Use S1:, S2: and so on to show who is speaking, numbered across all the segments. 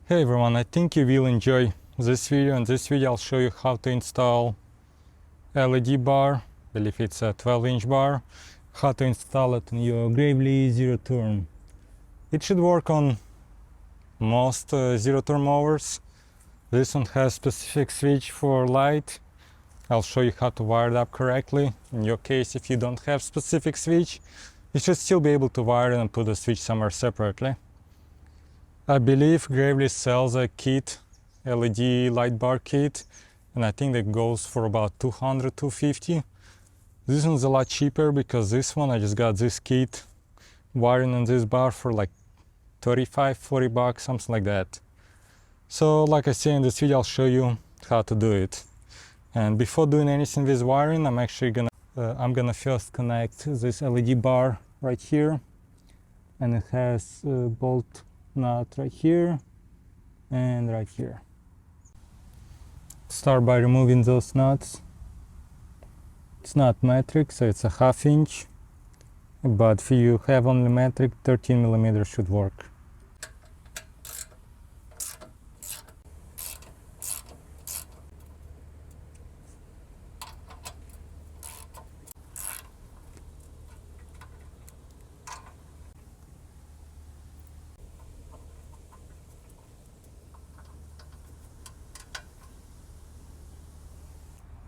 S1: Hey everyone, I think you will enjoy this video. In this video I'll show you how to install LED bar. I believe it's a 12-inch bar. How to install it in your Gravely Zero Turn. It should work on most Zero Turn mowers. This one has specific switch for light. I'll show you how to wire it up correctly. In your case, if you don't have specific switch, you should still be able to wire it and put the switch somewhere separately. I believe Gravely sells a kit, LED light bar kit, and I think that goes for about 200-250. This one's a lot cheaper because this one I just got this kit wiring on this bar for like 35-40 bucks, something like that. So like I say in this video, I'll show you how to do it. And before doing anything with wiring, I'm gonna first connect this LED bar right here, and it has a bolt nut right here and right here. Start by removing those nuts. It's not metric, so it's a 1/2 inch, but if you have only metric, 13 millimeters should work.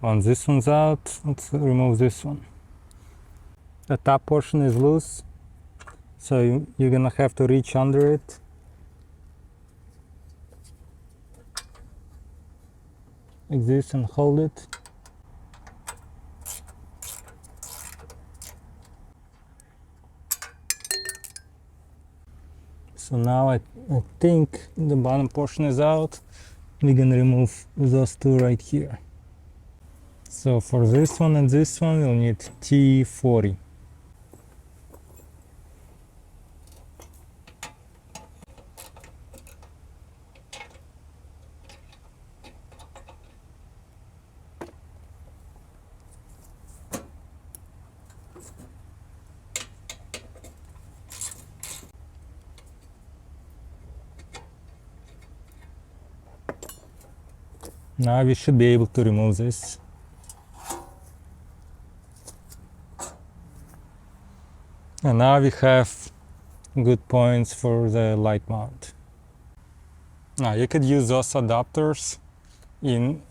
S1: Once this one's out, let's remove this one. The top portion is loose, so you're gonna have to reach under it. Like this, and hold it. So now I think the bottom portion is out. We're gonna remove those two right here. So for this one and this one, we'll need T40. Now we should be able to remove this. And now we have good points for the light mount. Now you could use those adapters.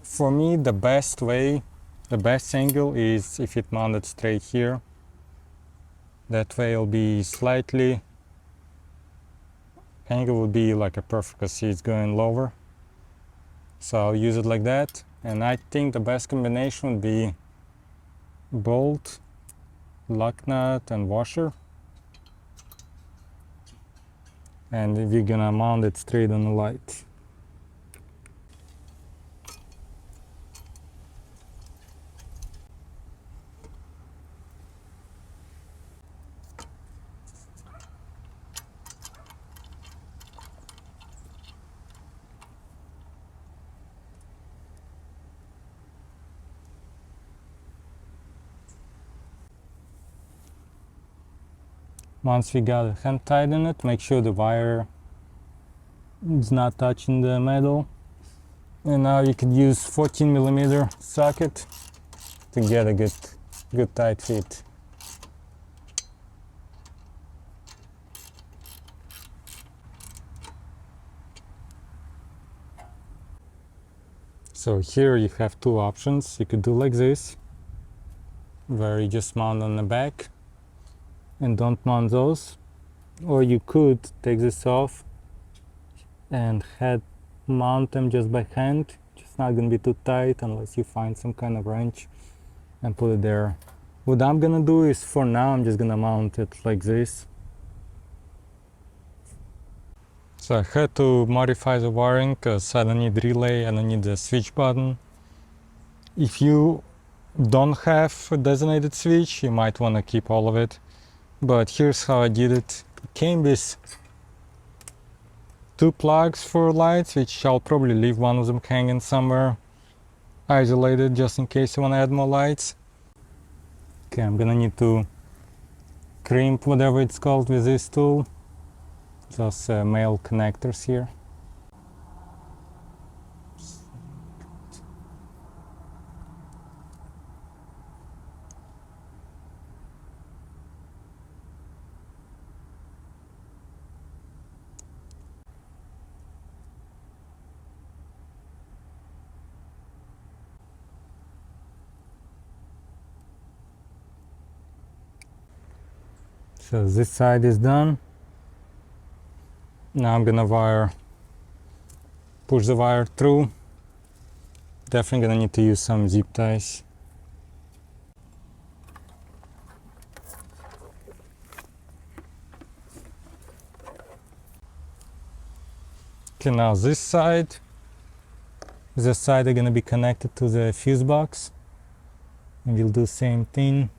S1: For me, the best angle is if it mounted straight here. That way it'll be slightly, angle will be like a perfect, because see it's going lower. So I'll use it like that. And I think the best combination would be bolt, lock nut and washer. And we're gonna mount it straight on the light. Once we got the hand tied in it, make sure the wire is not touching the metal. And now you could use 14 millimeter socket to get a good tight fit. So here you have two options. You could do like this, where you just mount on the back and don't mount those, or you could take this off and mount them just by hand. It's not gonna be too tight unless you find some kind of wrench and put it there. What I'm gonna do is, for now, I'm just gonna mount it like this. So I had to modify the wiring because I don't need relay, I don't need the switch button. If you don't have a designated switch, you might want to keep all of it. But here's how I did it. It came with two plugs for lights, which I'll probably leave one of them hanging somewhere isolated just in case you want to add more lights. Okay, I'm gonna need to crimp whatever it's called with this tool. Those male connectors here. So this side is done. Now I'm gonna push the wire through. Definitely gonna need to use some zip ties. Okay, now this side are gonna be connected to the fuse box, and we'll do same thing.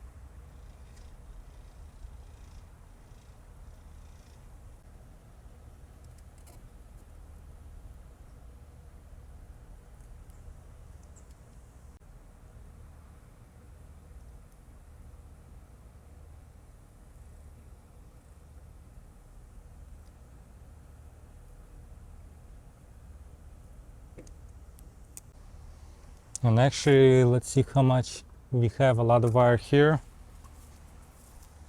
S1: And actually, let's see how much we have. A lot of wire here,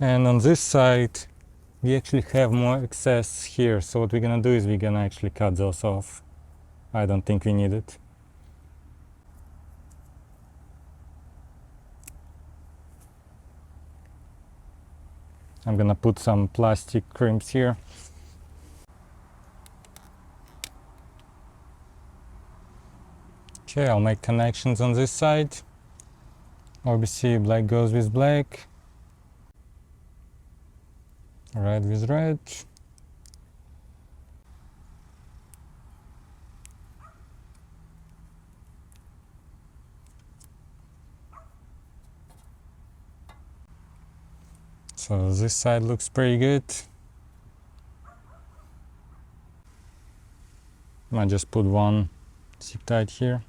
S1: and on this side we actually have more excess here. So what we're gonna do is we're gonna actually cut those off. I don't think we need it. I'm gonna put some plastic crimps here. Okay, I'll make connections on this side. Obviously black goes with black, red with red. So this side looks pretty good. I just put one zip tie here.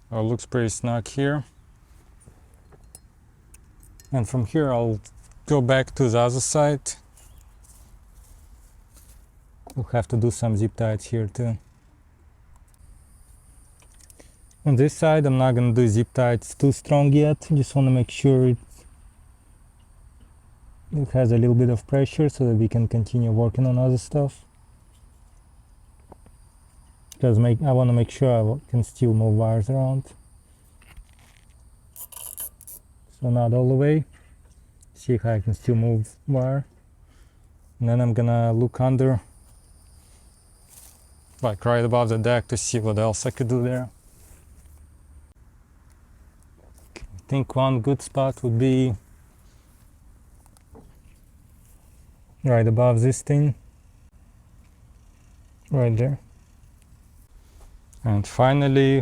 S1: Oh, it looks pretty snug here. And from here I'll go back to the other side. We'll have to do some zip ties here too. On this side I'm not gonna do zip ties too strong yet. Just want to make sure it has a little bit of pressure so that we can continue working on other stuff. Because I want to make sure I can still move wires around. So not all the way. See how I can still move wire. And then I'm gonna look under, like right above the deck, to see what else I could do there. I think one good spot would be right above this thing. Right there. And finally,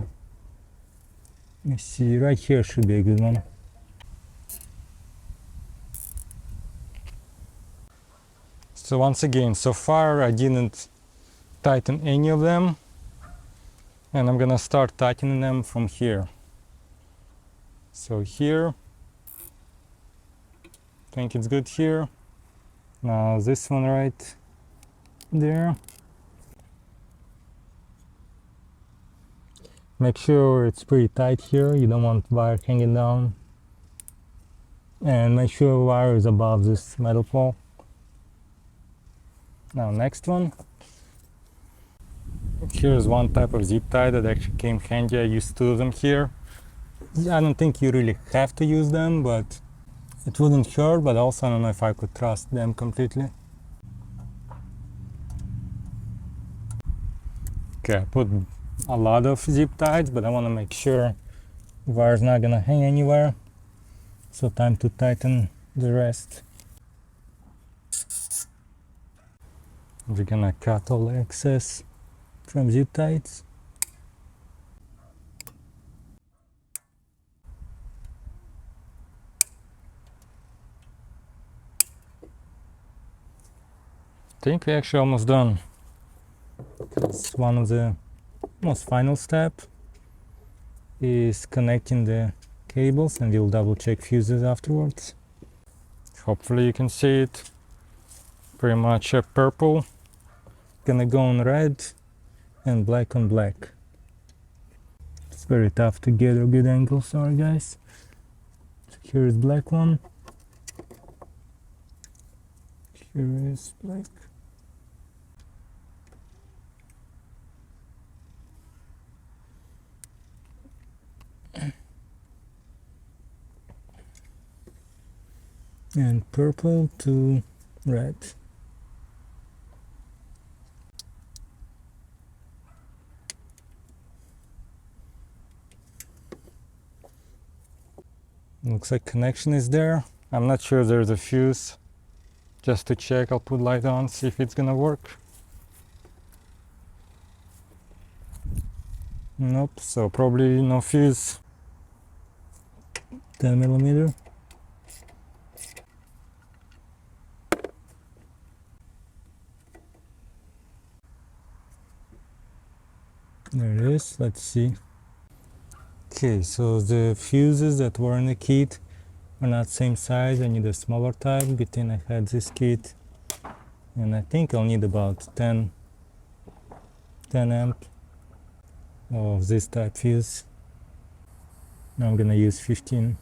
S1: let me see, right here should be a good one. So once again, so far I didn't tighten any of them, and I'm gonna start tightening them from here. So here, I think it's good here. Now this one right there. Make sure it's pretty tight here, you don't want wire hanging down. And make sure wire is above this metal pole. Now next one. Here's one type of zip tie that actually came handy. I used two of them here. I don't think you really have to use them, but it wouldn't hurt, but also I don't know if I could trust them completely. Okay, I put a lot of zip ties, but I want to make sure the wire's not gonna hang anywhere. So time to tighten the rest. We're gonna cut all the excess from zip ties. I think we're actually almost done. It's one of the most final step is connecting the cables, and we'll double check fuses afterwards. Hopefully you can see it. Pretty much purple, gonna go on red, and black on black. It's very tough to get a good angle, sorry guys. So here is black one. Here is black. and purple to red. Looks like connection is there. I'm not sure there's a fuse. Just to check, I'll put light on, see if it's gonna work. Nope, so probably no fuse. 10 millimeter. There it is, let's see. Okay, so the fuses that were in the kit are not same size. I need a smaller type. Good thing I had this kit. And I think I'll need about 10 amp of this type fuse. Now I'm gonna use 15.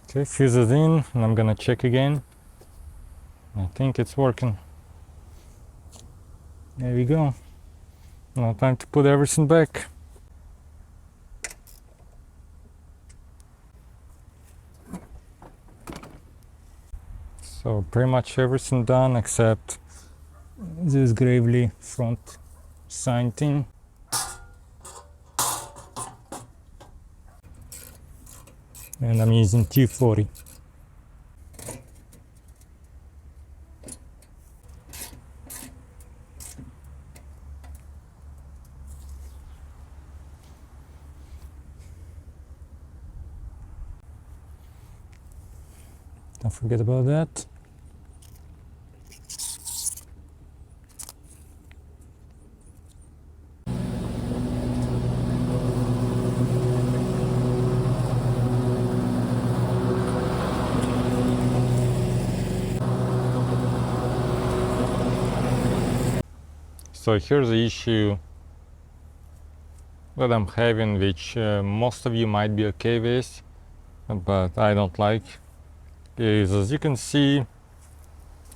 S1: Okay, fuse is in, and I'm gonna check again. I think it's working. There we go. Now time to put everything back. So pretty much everything done except this Gravely front sign thing. And I'm using T40. Don't forget about that. So here's the issue that I'm having, which most of you might be okay with, but I don't like, is as you can see,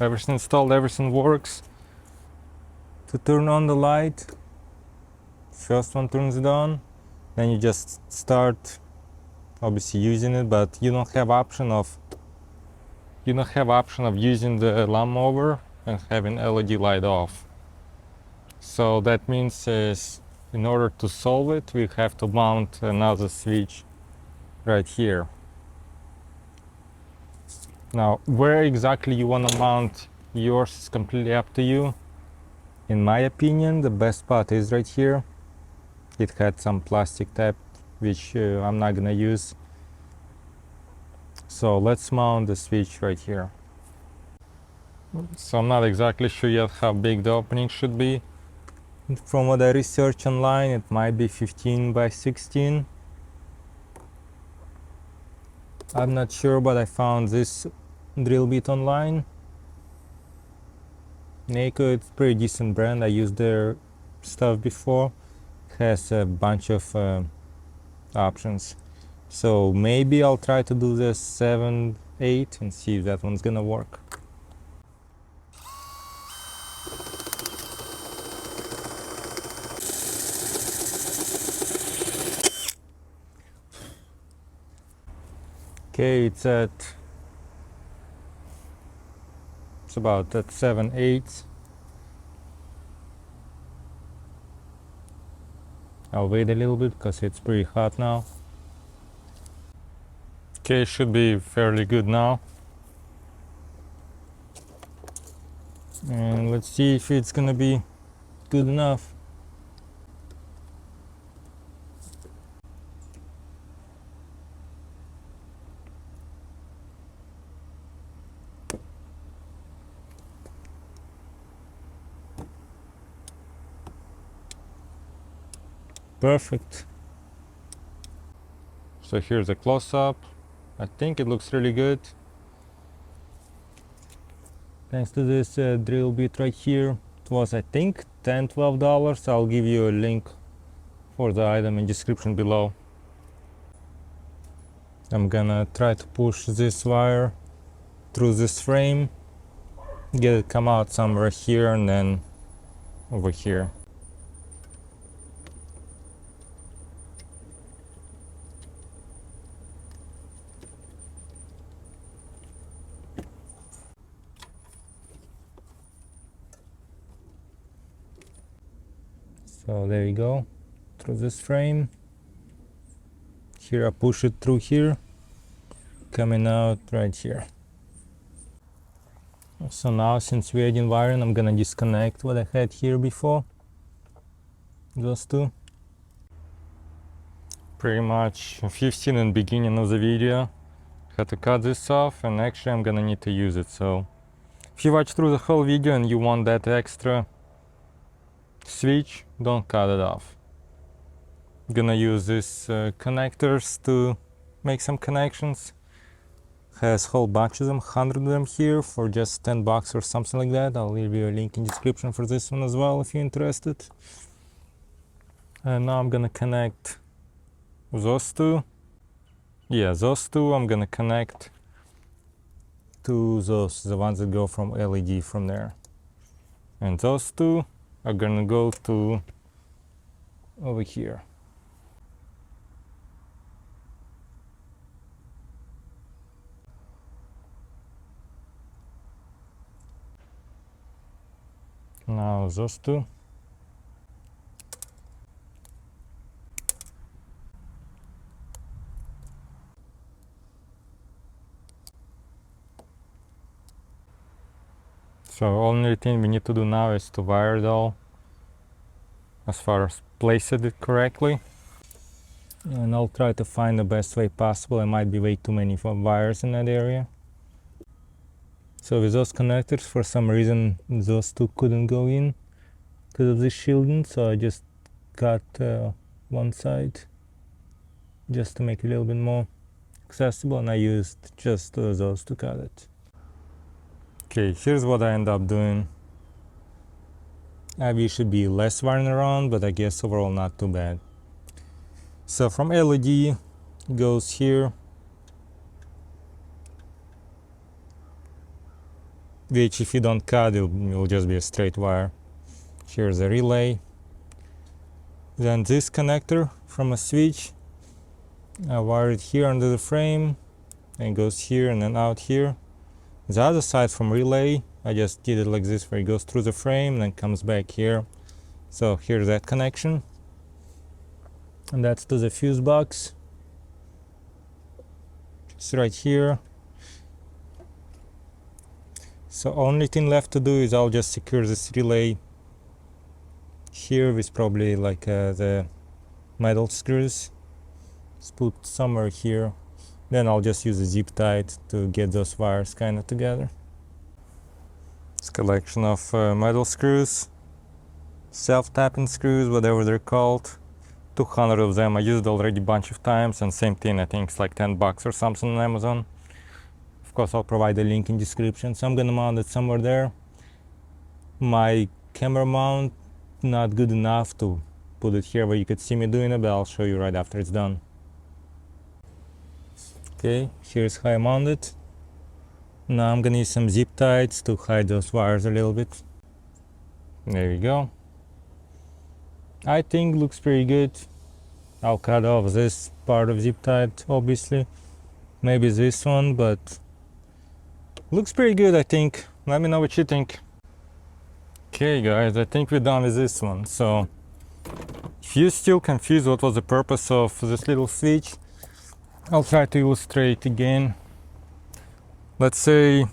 S1: everything installed, everything works. To turn on the light, first one turns it on, then you just start obviously using it, but you don't have option of using the lawnmower and having LED light off. So that means in order to solve it, we have to mount another switch right here. Now, where exactly you want to mount yours is completely up to you. In my opinion, the best spot is right here. It had some plastic tab, which I'm not gonna use. So let's mount the switch right here. So I'm not exactly sure yet how big the opening should be. From what I researched online, it might be 15 by 16. I'm not sure, but I found this drill bit online. NACO, it's a pretty decent brand. I used their stuff before. It has a bunch of options. So maybe I'll try to do this 7/8 and see if that one's gonna work. Okay, it's about at 7/8. I'll wait a little bit because it's pretty hot now. Okay, should be fairly good now. And let's see if it's gonna be good enough. Perfect. So here's a close-up. I think it looks really good. Thanks to this drill bit right here. It was, I think, $10-12. I'll give you a link for the item in description below. I'm gonna try to push this wire through this frame, get it come out somewhere here and then over here. So there you go, through this frame. Here I push it through here, coming out right here. So now, since we're adding wiring, I'm gonna disconnect what I had here before, those two. Pretty much if you've seen in the beginning of the video how to cut this off, and actually I'm gonna need to use it. So if you watch through the whole video and you want that extra switch, don't cut it off. I'm gonna use these connectors to make some connections. Has whole bunch of them, 100 of them here for just $10 or something like that. I'll leave you a link in description for this one as well if you're interested. And now I'm gonna connect those two. Yeah, those two I'm gonna connect to those, the ones that go from LED from there. And those two are gonna go to over here. Now those two. So only thing we need to do now is to wire it all, as far as place it correctly. And I'll try to find the best way possible. There might be way too many wires in that area. So with those connectors, for some reason those two couldn't go in because of this shielding, so I just cut one side just to make it a little bit more accessible, and I used just those to cut it. Okay, here's what I end up doing. Maybe should be less wiring around, but I guess overall not too bad. So from LED goes here, which if you don't cut, it will just be a straight wire. Here's a relay. Then this connector from a switch, I wire it here under the frame, and it goes here and then out here. The other side from relay, I just did it like this, where it goes through the frame and then comes back here. So here's that connection. And that's to the fuse box. It's right here. So only thing left to do is I'll just secure this relay here with probably like the metal screws. Just put somewhere here. Then I'll just use a zip tie to get those wires kind of together. It's a collection of metal screws, self-tapping screws, whatever they're called. 200 of them. I used already a bunch of times, and same thing, I think it's like $10 or something on Amazon. Of course, I'll provide a link in description. So I'm gonna mount it somewhere there. My camera mount not good enough to put it here where you could see me doing it, but I'll show you right after it's done. Okay, here's how I mount it. Now I'm gonna use some zip ties to hide those wires a little bit. There we go. I think looks pretty good. I'll cut off this part of zip tie, obviously. Maybe this one, but looks pretty good, I think. Let me know what you think. Okay guys, I think we're done with this one. So if you're still confused what was the purpose of this little switch, I'll try to illustrate again. Let's say,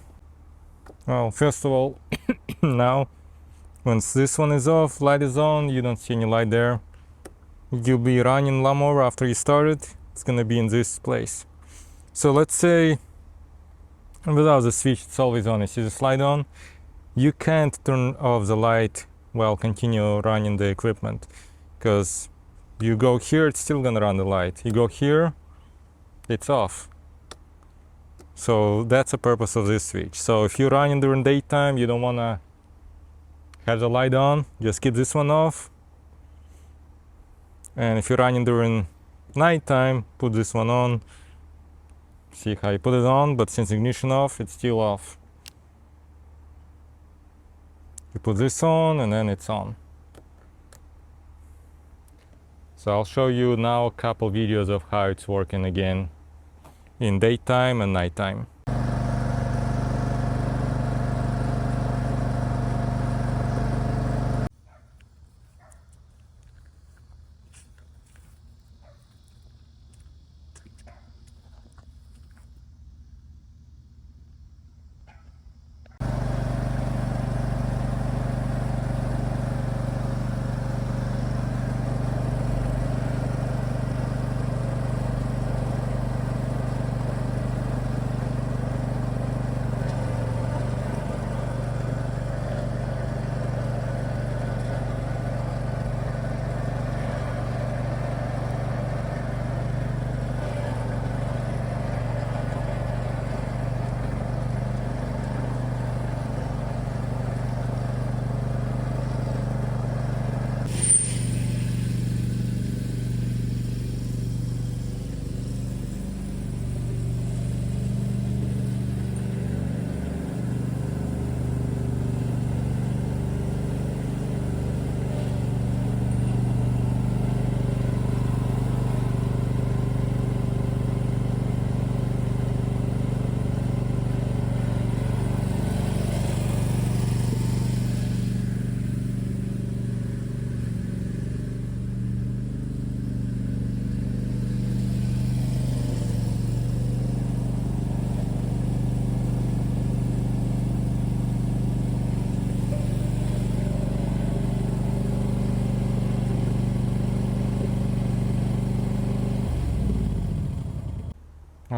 S1: well, first of all, now once this one is off, light is on, you don't see any light there, you'll be running lawnmower after you start it, it's gonna be in this place. So let's say without the switch, it's always on. You see the light on, you can't turn off the light while continue running the equipment, because you go here, it's still gonna run the light. You go here, it's off. So that's the purpose of this switch. So if you're running during daytime, you don't wanna have the light on, just keep this one off. And if you're running during nighttime, put this one on. See how you put it on, but since ignition off, it's still off. You put this on and then it's on. So I'll show you now a couple videos of how it's working again in daytime and nighttime.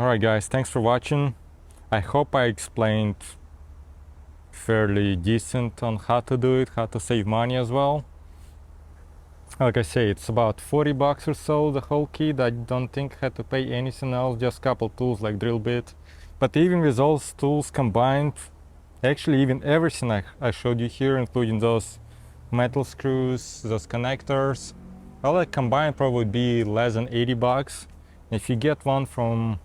S1: Alright guys, thanks for watching. I hope I explained fairly decent on how to do it, how to save money as well. Like I say, it's about $40 or so, the whole kit. I don't think I had to pay anything else, just a couple tools like drill bit. But even with those tools combined, actually even everything I showed you here, including those metal screws, those connectors, all that combined probably would be less than $80. If you get one from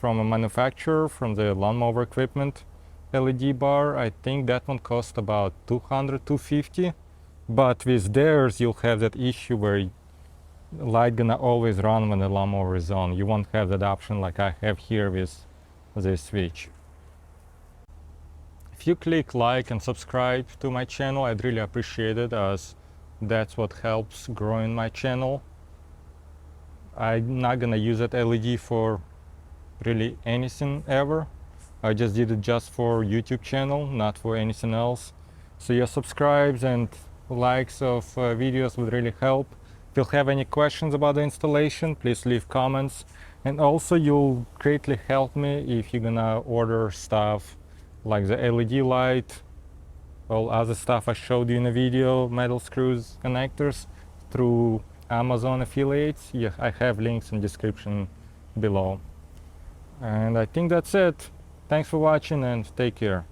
S1: a manufacturer, from the lawnmower equipment LED bar, I think that one cost about $200, $250. But with theirs, you'll have that issue where light gonna always run when the lawnmower is on. You won't have that option like I have here with this switch. If you click like and subscribe to my channel, I'd really appreciate it, as that's what helps growing my channel. I'm not gonna use that LED for really anything ever. I just did it just for YouTube channel, not for anything else. So your subscribes and likes of videos would really help. If you have any questions about the installation, please leave comments. And also you'll greatly help me if you're gonna order stuff like the LED light, all other stuff I showed you in the video, metal screws, connectors, through Amazon affiliates. Yeah, I have links in the description below. And I think that's it. Thanks for watching and take care.